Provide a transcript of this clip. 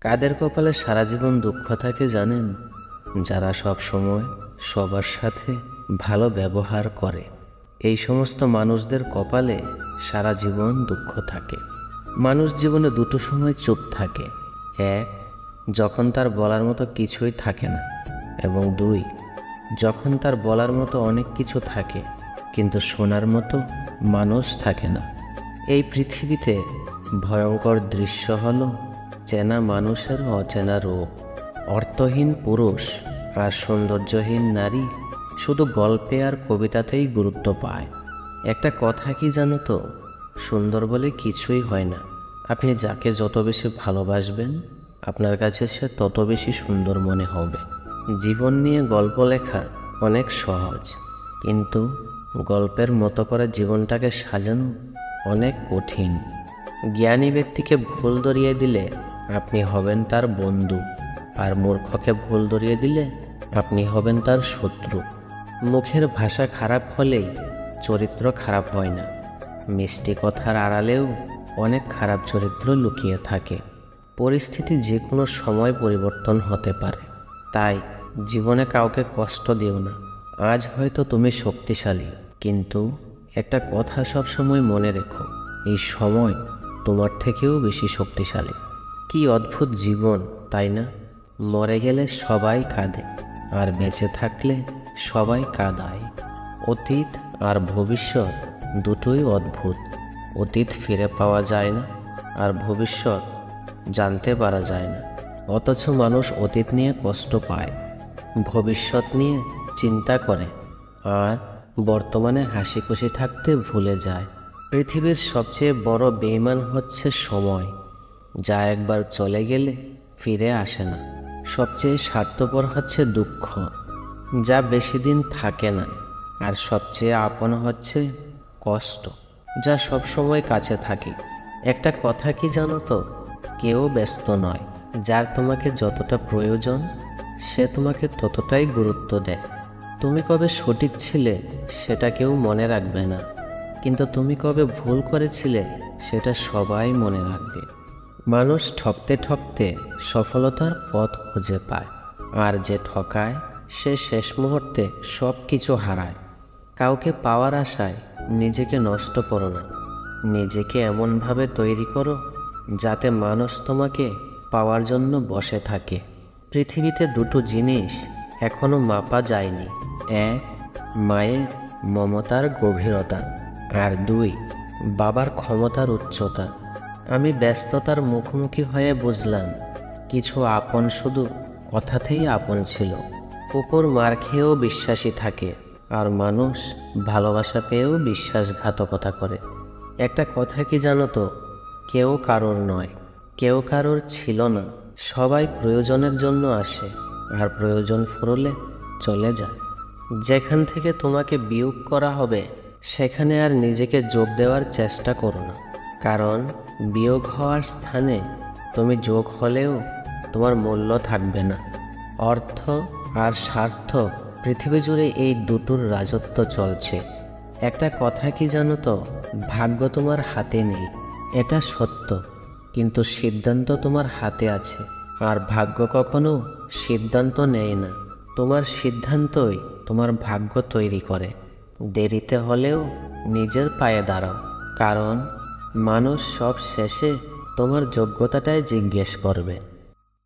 কাদের কপালে সারা জীবন দুঃখ থাকে জানেন? যারা সব সময় সবার সাথে ভালো ব্যবহার করে। এই সমস্ত মানুষদের কপালে সারা জীবন দুঃখ থাকে। মানুষ জীবনে দুটো সময় চুপ থাকে। এক, যখন তার বলার মতো কিছুই থাকে না, এবং দুই, যখন তার বলার মতো অনেক কিছু থাকে কিন্তু শোনার মতো মানুষ থাকে না। এই পৃথিবীতে ভয়ঙ্কর দৃশ্য হলো চেনা মানুষের অচেনা রূপ। অর্থহীন পুরুষ আর সৌন্দর্যহীন নারী শুধু গল্পে আর কবিতাতেই গুরুত্ব পায়। একটা কথা কি জানো তো, সুন্দর বলে কিছুই হয় না। আপনি যাকে যত বেশি ভালোবাসবেন আপনার কাছে সে তত বেশি সুন্দর মনে হবে। জীবন নিয়ে গল্প লেখা অনেক সহজ, কিন্তু গল্পের মতো করে জীবনটাকে সাজানো অনেক কঠিন। জ্ঞানী ব্যক্তিকে ভুল ধরিয়ে দিলে আপনি হবেন তার বন্ধু, আর মূর্খকে ভুল ধরিয়ে দিলে আপনি হবেন তার শত্রু। মুখের ভাষা খারাপ হলেই চরিত্র খারাপ হয় না। মিষ্টি কথার আড়ালেও অনেক খারাপ চরিত্র লুকিয়ে থাকে। পরিস্থিতি যে কোনো সময় পরিবর্তন হতে পারে, তাই জীবনে কাউকে কষ্ট দিও না। আজ হয়তো তুমি শক্তিশালী, কিন্তু একটা কথা সবসময় মনে রেখো, এই সময় তোমার থেকেও বেশি শক্তিশালী। কি অদ্ভুত জীবন, তাই না? মরে গেলে সবাই কাঁদে, আর বেঁচে থাকলে সবাই কাঁদায়। অতীত আর ভবিষ্যৎ দুটোই অদ্ভুত। অতীত ফিরে পাওয়া যায় না, আর ভবিষ্যৎ জানতে পারা যায় না। অথচ মানুষ অতীত নিয়ে কষ্ট পায়, ভবিষ্যৎ নিয়ে চিন্তা করে, আর বর্তমানে হাসি খুশি থাকতে ভুলে যায়। পৃথিবীর সবচেয়ে বড় বেঈমান হচ্ছে সময়, যা একবার চলে গেলে ফিরে আসে না। সবচেয়ে স্বার্থপর হচ্ছে দুঃখ, যা বেশি দিন থাকে না। আর সবচেয়ে আপন হচ্ছে কষ্ট, যা সবসময় কাছে থাকে। একটা কথা কি জানো তো, কেউ ব্যস্ত নয়। যার তোমাকে যতটা প্রয়োজন সে তোমাকে ততটাই গুরুত্ব দেয়। তুমি কবে সঠিক ছিলে সেটা কেউ মনে রাখবে না, কিন্তু তুমি কবে ভুল করেছিলে সেটা সবাই মনে রাখবে। মানুষ ঠকতে ঠকতে সফলতার পথ খুঁজে পায়, আর যে ঠকায় সে শেষ মুহূর্তে সব কিছু হারায়। কাউকে পাওয়ার আশায় নিজেকে নষ্ট করো না। নিজেকে এমনভাবে তৈরি করো যাতে মানুষ তোমাকে পাওয়ার জন্য বসে থাকে। পৃথিবীতে দুটো জিনিস এখনো মাপা যায়নি। এক, মায়ের মমতার গভীরতা, আর দুই, বাবার ক্ষমতার উচ্চতা। আমি ব্যস্ততার মুখোমুখি হয়ে বুঝলাম কিছু আপন শুধু কথাতেই আপন ছিল। কুকুর মার খেয়েও বিশ্বাসী থাকে, আর মানুষ ভালোবাসা পেয়েও বিশ্বাসঘাতকতা করে। একটা কথা কি জানো তো, কেউ কারোর নয়, কেউ কারোর ছিল না। সবাই প্রয়োজনের জন্য আসে, আর প্রয়োজন ফুরলে চলে যায়। যেখান থেকে তোমাকে বিয়োগ করা হবে সেখানে আর নিজেকে যোগ দেওয়ার চেষ্টা করো না, কারণ বিয়োগ হওয়ার স্থানে তুমি যোগ হলেও তোমার মূল্য থাকবে না। অর্থ আর স্বার্থ, পৃথিবী জুড়ে এই দুটোর রাজত্ব চলছে। একটা কথা কি জানো তো, ভাগ্য তোমার হাতে নেই, এটা সত্য, কিন্তু সিদ্ধান্ত তোমার হাতে আছে। আর ভাগ্য কখনো সিদ্ধান্ত নেয় না, তোমার সিদ্ধান্তই তোমার ভাগ্য তৈরি করে। দেরিতে হলেও নিজের পায়ে দাঁড়াও, কারণ মানুষ সব শেষে তোমার যোগ্যতাটাই জিজ্ঞেস করবে।